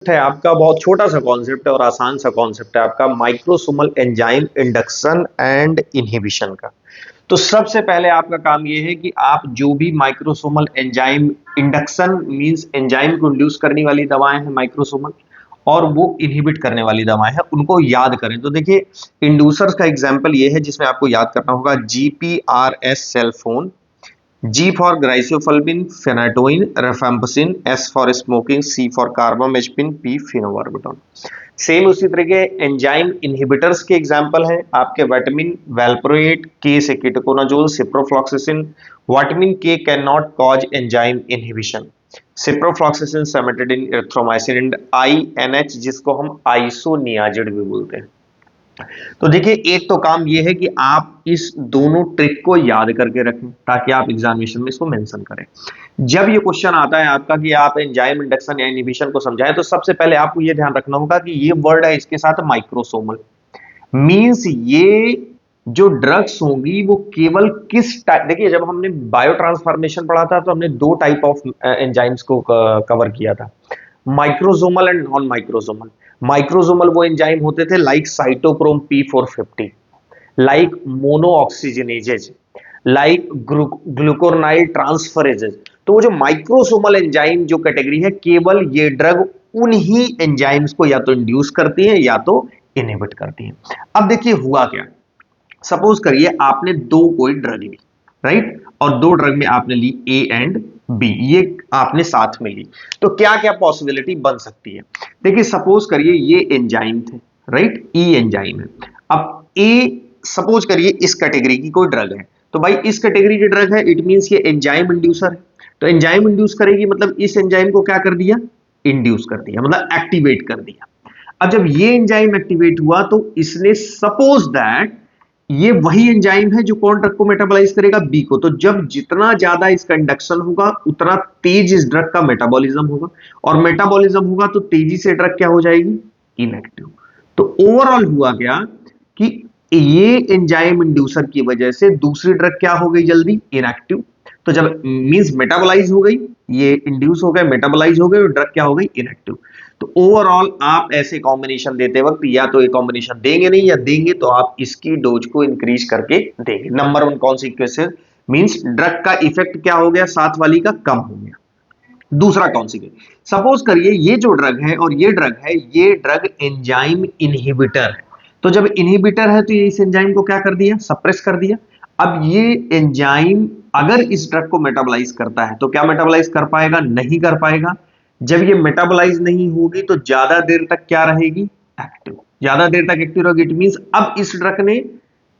है आपका, बहुत छोटा सा कॉन्सेप्ट है और आसान सा कॉन्सेप्ट है आपका, microsomal enzyme induction and inhibition का। तो सबसे पहले आपका काम यह है कि आप जो भी microsomal enzyme induction means enzyme को इंड्यूस करने वाली दवाएं हैं माइक्रोसोमल, और वो इनहिबिट करने वाली दवाएं हैं, उनको याद करें। तो देखिए, इंड्यूसर्स का एग्जांपल ये है जिसमें आपको याद करना होगा GPRS cell phone, G for griseofulvin, phenytoin, rifampicin, S for smoking, C for carbamazepine, P phenobarbitone. Same उसी तरह के एंजाइम इनहिबिटर्स के एग्जांपल हैं आपके विटामिन वैल्प्रोएट, K से ketoconazole, ciprofloxacin. Vitamin K can not cause enzyme inhibition, ciprofloxacin, cimetidine, erythromycin and INH जिसको हम isoniazid भी बोलते हैं। तो देखिए, एक तो काम यह है कि आप इस दोनों ट्रिक को याद करके रखें ताकि आप एग्जामिनेशन में इसको मेंशन करें। जब ये क्वेश्चन आता है आपका कि आप एंजाइम इंडक्शन या इनहिबिशन को समझाएं, तो सबसे पहले आपको ये ध्यान रखना होगा कि ये वर्ड है इसके साथ माइक्रोसोमल, मींस ये जो ड्रग्स होंगी वो केवल किस टाइप, देखिए जब हमने बायो ट्रांसफॉर्मेशन पढ़ा था तो हमने दो टाइप ऑफ एंजाइम्स को कवर किया था, microsomal and non microsomal. Microsomal वो एंजाइम होते थे like cytochrome P450, like monooxygenases, like glucuronyl transferases. तो वो जो माइक्रोसोमल एंजाइम जो कैटेगरी है, केवल ये ड्रग उन्हीं एंजाइम्स को या तो इंड्यूस करती है या तो इनहिबिट करती है। अब देखिए हुआ क्या, सपोज करिए आपने दो कोई ड्रग ली, राइट, और दो ड्रग में आपने ली ए एंड बी, ये आपने साथ में ली, तो क्या क्या पॉसिबिलिटी बन सकती है। देखिए सपोज करिए ये एंजाइम थे, राइट, ई एंजाइम है। अब ए सपोज करिए इस कैटेगरी की कोई ड्रग है, तो भाई इस कैटेगरी की ड्रग है, इट मींस ये एंजाइम इंड्यूसर है। तो एंजाइम इंड्यूस करेगी मतलब इस एंजाइम को क्या कर दिया, इंड्यूस कर दिया, मतलब एक्टिवेट कर दिया। अब जब ये एंजाइम एक्टिवेट हुआ तो इसने सपोज दैट ये वही एंजाइम है जो कौन ड्रग को मेटाबोलाइज करेगा, बी को। तो जब जितना ज्यादा इसका इंडक्शन होगा उतना तेज इस ड्रग का मेटाबॉलिज्म होगा, और मेटाबॉलिज्म होगा तो तेजी से ड्रग क्या हो जाएगी, इनएक्टिव। तो ओवरऑल हुआ क्या कि ये एंजाइम इंड्यूसर की वजह से दूसरी ड्रग क्या हो गई, जल्दी इनएक्टिव। तो जब मींस मेटाबोलाइज हो गई, ये इंड्यूस हो गए, मेटाबोलाइज हो गए, और ड्रग क्या हो गई, इनएक्टिव। तो ओवरऑल आप ऐसे कॉम्बिनेशन देते वक्त या तो ये कॉम्बिनेशन देंगे नहीं, या देंगे तो आप इसकी डोज को इंक्रीज करके देंगे। Number one consequence means drug का इफेक्ट क्या हो गया, साथ वाली का कम हो गया। दूसरा कॉन्सिक्वेंस, सपोज करिए ये जो ड्रग है और ये ड्रग है, ये ड्रग एंजाइम इनहिबिटर है। तो जब इनहिबिटर है तो ये इस एंजाइम को क्या कर दिया, सप्रेस कर दिया। अब ये एंजाइम अगर इस ड्रग को मेटाबोलाइज करता है तो क्या मेटाबोलाइज कर पाएगा, नहीं कर पाएगा। जब ये मेटाबोलाइज नहीं होगी तो ज्यादा देर तक क्या रहेगी, एक्टिव, ज्यादा देर तक एक्टिव रहेगी। इट मींस अब इस ड्रग ने,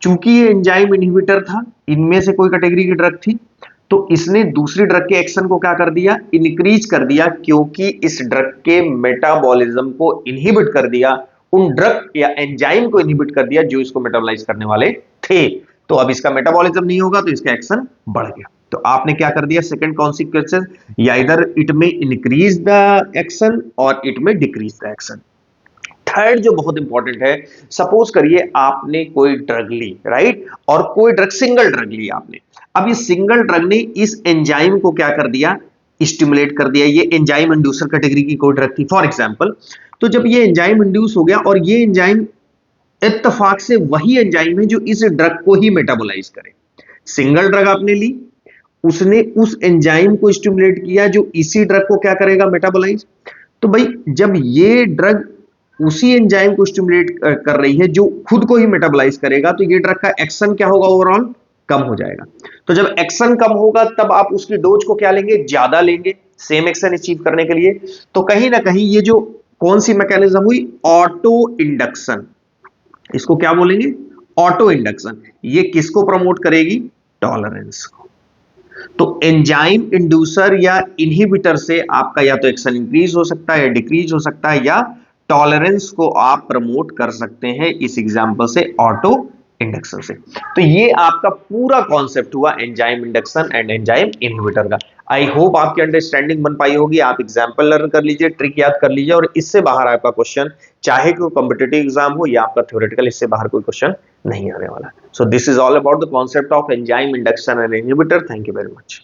चूंकि ये एंजाइम इनहिबिटर था, इनमें से कोई कैटेगरी की ड्रग थी, तो इसने दूसरी ड्रग के एक्शन को क्या कर दिया, इंक्रीज कर दिया, क्योंकि इस ड्रग के मेटाबॉलिज्म को इनहिबिट कर दिया, उन ड्रग या एंजाइम को इनहिबिट कर दिया जो इसको मेटाबोलाइज करने वाले थे। तो अब इसका मेटाबॉलिज्म नहीं होगा तो इसका एक्शन बढ़ गया। तो आपने क्या कर दिया, सेकंड कॉन्सिक्वेंसेस, या इधर इट में इंक्रीज द एक्शन और इट में डिक्रीज द एक्शन। थर्ड जो बहुत इंपॉर्टेंट है, सपोज करिए आपने कोई ड्रग ली, राइट, और कोई ड्रग, सिंगल ड्रग ली आपने। अब ये सिंगल ड्रग ने इस एंजाइम को क्या कर दिया, स्टिमुलेट कर दिया। ये एंजाइम इंड्यूसर कैटेगरी की कोई ड्रग थी फॉर एग्जांपल। तो जब ये एंजाइम इंड्यूस हो गया, और ये एंजाइम इत्तेफाक से वही एंजाइम है जो इस ड्रग को ही मेटाबोलाइज करे। सिंगल ड्रग आपने ली, उसने उस एंजाइम को स्टिमुलेट किया जो इसी ड्रग को क्या करेगा, मेटाबोलाइज। तो भाई जब ये ड्रग उसी एंजाइम को स्टिमुलेट कर रही है जो खुद को ही मेटाबोलाइज करेगा, तो ये ड्रग का एक्शन क्या होगा, ओवरऑल कम हो जाएगा। तो जब एक्शन कम होगा तब आप उसकी डोज को क्या लेंगे, ज्यादा लेंगे, सेम एक्शन अचीव करने के लिए। तो कहीं ना कहीं ये जो कौन सी मैकेनिज्म हुई, ऑटो इंडक्शन, इसको क्या बोलेंगे, ऑटो इंडक्शन। ये किसको प्रमोट करेगी, टॉलरेंस को। तो एंजाइम इंड्यूसर या इनहिबिटर से आपका या तो एक्शन इंक्रीज हो सकता है या डिक्रीज हो सकता है, या टॉलरेंस को आप प्रमोट कर सकते हैं इस एग्जांपल से, ऑटो इंडक्शन से। तो ये आपका पूरा कॉन्सेप्ट हुआ enzyme induction and enzyme inhibitor का। आई होप आपकी अंडरस्टैंडिंग बन पाई होगी। आप एग्जांपल लर्न कर लीजिए, ट्रिक याद कर लीजिए, और इससे बाहर आपका क्वेश्चन, चाहे कोई कॉम्पिटिटिव एग्जाम हो या आपका थ्योरेटिकल, इससे बाहर कोई क्वेश्चन नहीं आने वाला। So this is all about the concept of enzyme induction and inhibitor. Thank you very much.